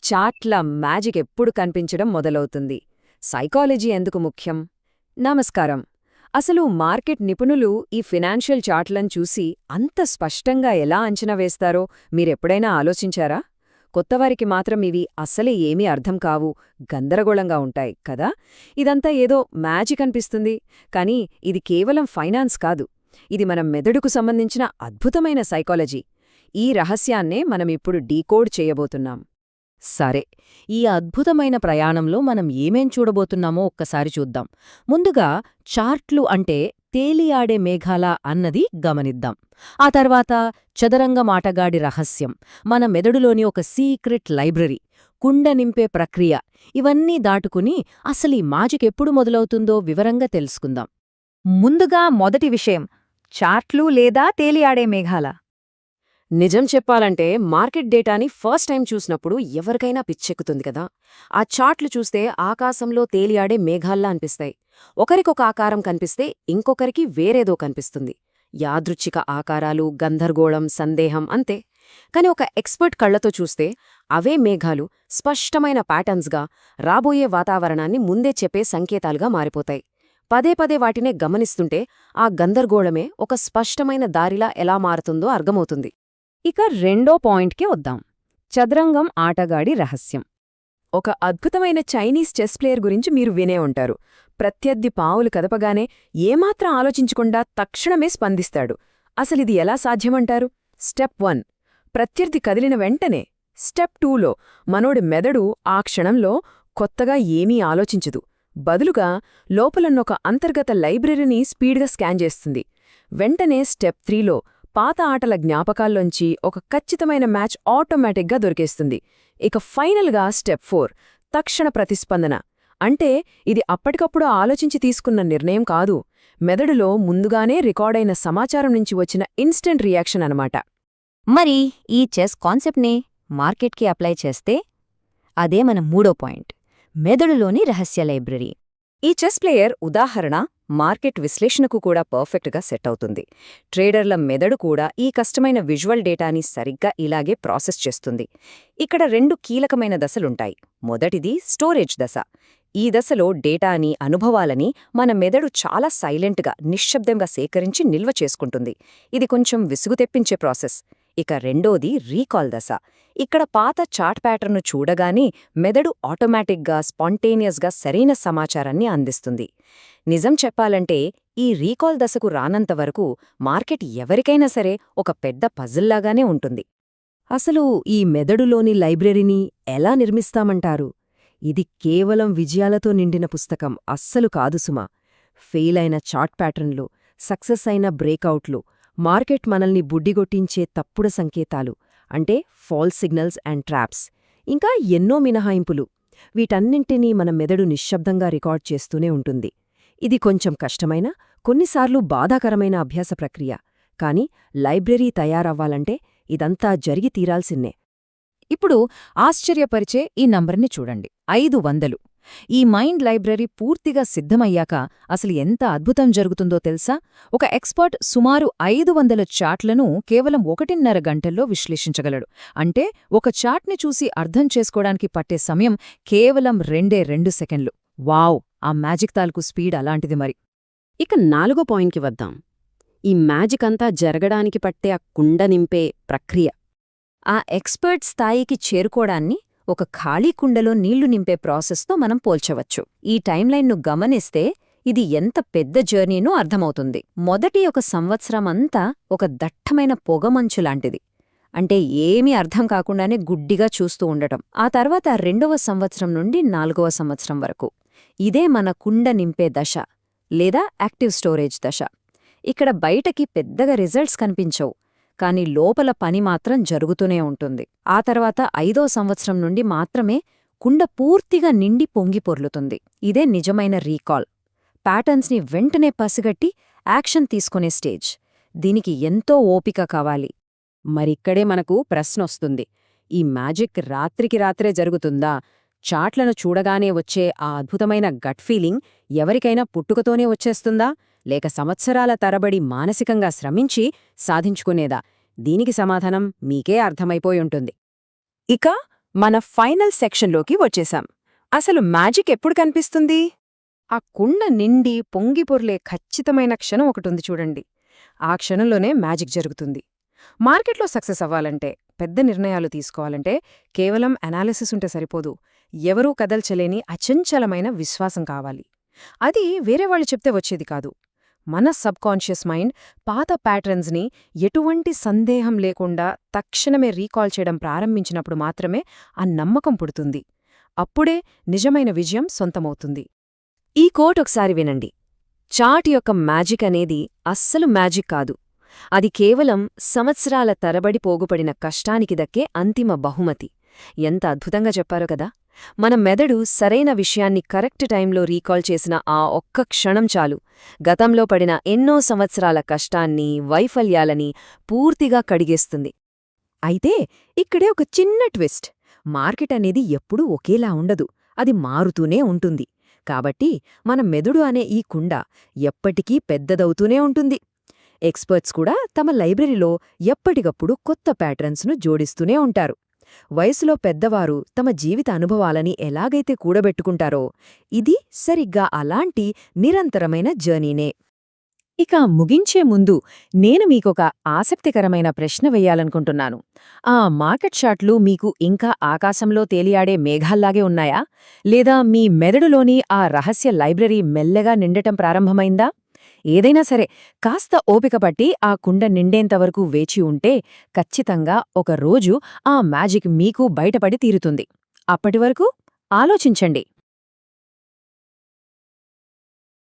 చాట్ల magic ఎప్పుడు కనిపించడం మొదలవుతుంది? సైకాలజీ ఎందుకు ముఖ్యం? నమస్కారం. అసలు మార్కెట్ నిపుణులు ఈ ఫినాన్షియల్ చార్ట్లను చూసి అంత స్పష్టంగా ఎలా అంచనా వేస్తారో మీరెప్పుడైనా ఆలోచించారా? కొత్తవారికి మాత్రం ఇవి అస్సలే ఏమీ అర్థం కావు, గందరగోళంగా ఉంటాయి కదా. ఇదంతా ఏదో మ్యాజిక్ అనిపిస్తుంది, కానీ ఇది కేవలం ఫైనాన్స్ కాదు. ఇది మన మెదడుకు సంబంధించిన అద్భుతమైన సైకాలజీ. ఈ రహస్యాన్నే మనమిప్పుడు డీకోడ్ చేయబోతున్నాం. సరే, ఈ అద్భుతమైన ప్రయాణంలో మనం ఏమేం చూడబోతున్నామో ఒక్కసారి చూద్దాం. ముందుగా చార్ట్లు అంటే తేలియాడే మేఘాల అన్నది గమనిద్దాం. ఆ తర్వాత చదరంగం ఆటగాడి రహస్యం, మన మెదడులోని ఒక సీక్రెట్ లైబ్రరీ, కుండ నింపే ప్రక్రియ, ఇవన్నీ దాటుకుని అసలీ మ్యాజిక్ ఎప్పుడు మొదలవుతుందో వివరంగా తెలుసుకుందాం. ముందుగా మొదటి విషయం, చార్ట్లు లేదా తేలియాడే మేఘాల. నిజం చెప్పాలంటే మార్కెట్ డేటాని ఫస్ట్ టైం చూసినప్పుడు ఎవరికైనా పిచ్చెక్కుతుంది కదా. ఆ చార్ట్లు చూస్తే ఆకాశంలో తేలియాడే మేఘాల్లా అనిపిస్తాయి. ఒకరికొక ఆకారం కనిపిస్తే ఇంకొకరికి వేరేదో కనిపిస్తుంది. యాదృచ్ఛిక ఆకారాలు, గందరగోళం, సందేహం, అంతే. కాని ఒక ఎక్స్పర్ట్ కళ్లతో చూస్తే అవే మేఘాలు స్పష్టమైన ప్యాటర్న్స్గా, రాబోయే వాతావరణాన్ని ముందే చెప్పే సంకేతాలుగా మారిపోతాయి. పదే పదే వాటినే గమనిస్తుంటే ఆ గందరగోళమే ఒక స్పష్టమైన దారిలా ఎలా మారుతుందో అర్థమవుతుంది. ఇక రెండో పాయింట్కే వద్దాం, చదరంగం ఆటగాడి రహస్యం. ఒక అద్భుతమైన చైనీస్ చెస్ ప్లేయర్ గురించి మీరు వినే ఉంటారు. ప్రత్యర్థి పావులు కదపగానే ఏమాత్రం ఆలోచించకుండా తక్షణమే స్పందిస్తాడు. అసలిది ఎలా సాధ్యమంటారు? స్టెప్ 1, ప్రత్యర్థి కదిలిన వెంటనే. స్టెప్ 2లో మనోడి మెదడు ఆ క్షణంలో కొత్తగా ఏమీ ఆలోచించదు. బదులుగా లోపలన్నొక అంతర్గత లైబ్రరీని స్పీడ్గా స్కాన్ చేస్తుంది. వెంటనే స్టెప్ 3లో పాత ఆటల జ్ఞాపకాల్లోంచి ఒక ఖచ్చితమైన మ్యాచ్ ఆటోమేటిక్గా దొరికేస్తుంది. ఇక ఫైనల్గా స్టెప్ 4, తక్షణ ప్రతిస్పందన. అంటే ఇది అప్పటికప్పుడు ఆలోచించి తీసుకున్న నిర్ణయం కాదు, మెదడులో ముందుగానే రికార్డైన సమాచారం నుంచి వచ్చిన ఇన్స్టెంట్ రియాక్షన్ అనమాట. మరి ఈ చెస్ కాన్సెప్ట్ని మార్కెట్కి అప్లై చేస్తే అదే మన మూడో పాయింట్, మెదడులోని రహస్య లైబ్రరీ. ఈ చెస్ ప్లేయర్ ఉదాహరణ మార్కెట్ విశ్లేషణకు కూడా పర్ఫెక్ట్గా సెట్ అవుతుంది. ట్రేడర్ల మెదడు కూడా ఈ కష్టమైన విజువల్ డేటాని సరిగ్గా ఇలాగే ప్రాసెస్ చేస్తుంది. ఇక్కడ 2 కీలకమైన దశలుంటాయి. మొదటిది స్టోరేజ్ దశ. ఈ దశలో డేటాని, అనుభవాలని మన మెదడు చాలా సైలెంట్గా, నిశ్శబ్దంగా సేకరించి నిల్వ చేసుకుంటుంది. ఇది కొంచెం విసుగు తెప్పించే ప్రాసెస్. ఇక రెండోది రీకాల్ దశ. ఇక్కడ పాత చార్ట్ ప్యాటర్న్ను చూడగానే మెదడు ఆటోమేటిక్గా, స్పాంటేనియస్గా సరైన సమాచారాన్ని అందిస్తుంది. నిజం చెప్పాలంటే ఈ రీకాల్ దశకు రానంతవరకు మార్కెట్ ఎవరికైనా సరే ఒక పెద్ద పజిల్లాగానే ఉంటుంది. అసలు ఈ మెదడులోని లైబ్రరీని ఎలా నిర్మిస్తామంటారు? ఇది కేవలం విజయాలతో నిండిన పుస్తకం అస్సలు కాదు సుమా. ఫెయిల్ అయిన చార్ట్ ప్యాటర్న్లు, సక్సెస్ అయిన బ్రేకౌట్లు, మార్కెట్ మనల్ని బుడ్డిగొట్టించే తప్పుడు సంకేతాలు అంటే ఫాల్స్ సిగ్నల్స్ అండ్ ట్రాప్స్, ఇంకా ఎన్నో మినహాయింపులు, వీటన్నింటినీ మన మెదడు నిశ్శబ్దంగా రికార్డ్ చేస్తూనే ఉంటుంది. ఇది కొంచెం కష్టమైన, కొన్నిసార్లు బాధాకరమైన అభ్యాస ప్రక్రియ. కాని లైబ్రరీ తయారవ్వాలంటే ఇదంతా జరిగి తీరాల్సిందే. ఇప్పుడు ఆశ్చర్యపరిచే ఈ నంబర్ని చూడండి, 500. ఈ మైండ్ లైబ్రరీ పూర్తిగా సిద్ధమయ్యాక అసలు ఎంత అద్భుతం జరుగుతుందో తెలుసా? ఒక ఎక్స్పర్ట్ సుమారు 500 చార్ట్లను కేవలం 1.5 గంటల్లో విశ్లేషించగలడు. అంటే ఒక చార్ట్ని చూసి అర్థం చేసుకోవడానికి పట్టే సమయం కేవలం 2 సెకండ్లు. వావ్! ఆ మ్యాజిక్ తాలూకు స్పీడ్ అలాంటిది మరి. ఇక 4వ పాయింట్కి వద్దాం. ఈ మ్యాజిక్ అంతా జరగడానికి పట్టే ఆ కుండ నింపే ప్రక్రియ. ఆ ఎక్స్పర్ట్ స్థాయికి చేరుకోవడాన్ని ఒక ఖాళీ కుండలో నీళ్లు నింపే ప్రాసెస్తో మనం పోల్చవచ్చు. ఈ టైంలైన్ను గమనిస్తే ఇది ఎంత పెద్ద జర్నీనో అర్థమవుతుంది. మొదటి 1 సంవత్సరమంతా ఒక దట్టమైన పొగమంచులాంటిది. అంటే ఏమీ అర్థం కాకుండానే గుడ్డిగా చూస్తూ ఉండటం. ఆ తర్వాత 2వ సంవత్సరం నుండి 4వ సంవత్సరం వరకు ఇదే మన కుండ నింపే దశ లేదా యాక్టివ్ స్టోరేజ్ దశ. ఇక్కడ బయటకి పెద్దగా రిజల్ట్స్ కనిపించవు, కాని లోపల పని మాత్రం జరుగుతూనే ఉంటుంది. ఆ తర్వాత 5వ సంవత్సరం నుండి మాత్రమే కుండ పూర్తిగా నిండి పొంగి పొర్లుతుంది. ఇదే నిజమైన రీకాల్. ప్యాటర్న్స్ని వెంటనే పసిగట్టి యాక్షన్ తీసుకునే స్టేజ్. దీనికి ఎంతో ఓపిక కావాలి. మరిక్కడే మనకు ప్రశ్నొస్తుంది. ఈ మ్యాజిక్ రాత్రికి రాత్రే జరుగుతుందా? చాట్లను చూడగానే వచ్చే ఆ అద్భుతమైన గట్ ఫీలింగ్ ఎవరికైనా పుట్టుకతోనే వచ్చేస్తుందా? లేక సంవత్సరాల తరబడి మానసికంగా శ్రమించి సాధించుకునేదా? దీనికి సమాధానం మీకే అర్థమైపోయుంటుంది. ఇక మన ఫైనల్ సెక్షన్లోకి వచ్చేశాం. అసలు మ్యాజిక్ ఎప్పుడు కనిపిస్తుంది? ఆ కుండ నిండి పొంగిపొర్లే ఖచ్చితమైన క్షణం ఒకటుంది చూడండి. ఆ క్షణంలోనే మ్యాజిక్ జరుగుతుంది. మార్కెట్లో సక్సెస్ అవ్వాలంటే, పెద్ద నిర్ణయాలు తీసుకోవాలంటే కేవలం అనాలిసిస్ ఉంటే సరిపోదు. ఎవరూ కదల్చలేని అచంచలమైన విశ్వాసం కావాలి. అది వేరేవాళ్లు చెప్తే వచ్చేది కాదు. మన సబ్కాన్షియస్ మైండ్ పాత ప్యాటర్న్స్ని ఎటువంటి సందేహం లేకుండా తక్షణమే రీకాల్ చేయడం ప్రారంభించినప్పుడు మాత్రమే ఆ నమ్మకం పుడుతుంది. అప్పుడే నిజమైన విజయం సొంతమవుతుంది. ఈ కోట్ ఒకసారి వినండి. చార్ట్ యొక్క మ్యాజిక్ అనేది అస్సలు మ్యాజిక్ కాదు. అది కేవలం సంవత్సరాల తరబడి పోగుపడిన కష్టానికి దక్కే అంతిమ బహుమతి. ఎంత అద్భుతంగా చెప్పారో కదా! మన మెదడు సరైన విషయాన్ని కరెక్ట్ టైంలో రీకాల్ చేసిన ఆ ఒక్క క్షణం చాలు గతంలో పడిన ఎన్నో సంవత్సరాల కష్టాన్ని, వైఫల్యాలని పూర్తిగా కడిగేస్తుంది. అయితే ఇక్కడే ఒక చిన్న ట్విస్ట్. మార్కెట్ అనేది ఎప్పుడూ ఒకేలా ఉండదు. అది మారుతూనే ఉంటుంది. కాబట్టి మన మెదడు అనే ఈ కుండ ఎప్పటికీ పెద్దదవుతూనే ఉంటుంది. ఎక్స్పర్ట్స్ కూడా తమ లైబ్రరీలో ఎప్పటికప్పుడు కొత్త ప్యాటర్న్స్ను జోడిస్తూనే ఉంటారు. వయసులో పెద్దవారు తమ జీవిత అనుభవాలని ఎలాగైతే కూడబెట్టుకుంటారో ఇది సరిగ్గా అలాంటి నిరంతరమైన జర్నీనే. ఇక ముగించే ముందు నేను మీకొక ఆసక్తికరమైన ప్రశ్న వెయ్యాలనుకుంటున్నాను. ఆ మార్కెట్ చార్ట్లు మీకు ఇంకా ఆకాశంలో తేలియాడే మేఘాల్లాగే ఉన్నాయా? లేదా మీ మెదడులోని ఆ రహస్య లైబ్రరీ మెల్లగా నిండటం ప్రారంభమైందా? ఏదైనా సరే, కాస్త ఓపిక పట్టి ఆ కుండ నిండేంతవరకు వేచి ఉంటే ఖచ్చితంగా ఒక రోజు ఆ మ్యాజిక్ మీకు బయటపడి తీరుతుంది. అప్పటివరకు ఆలోచించండి.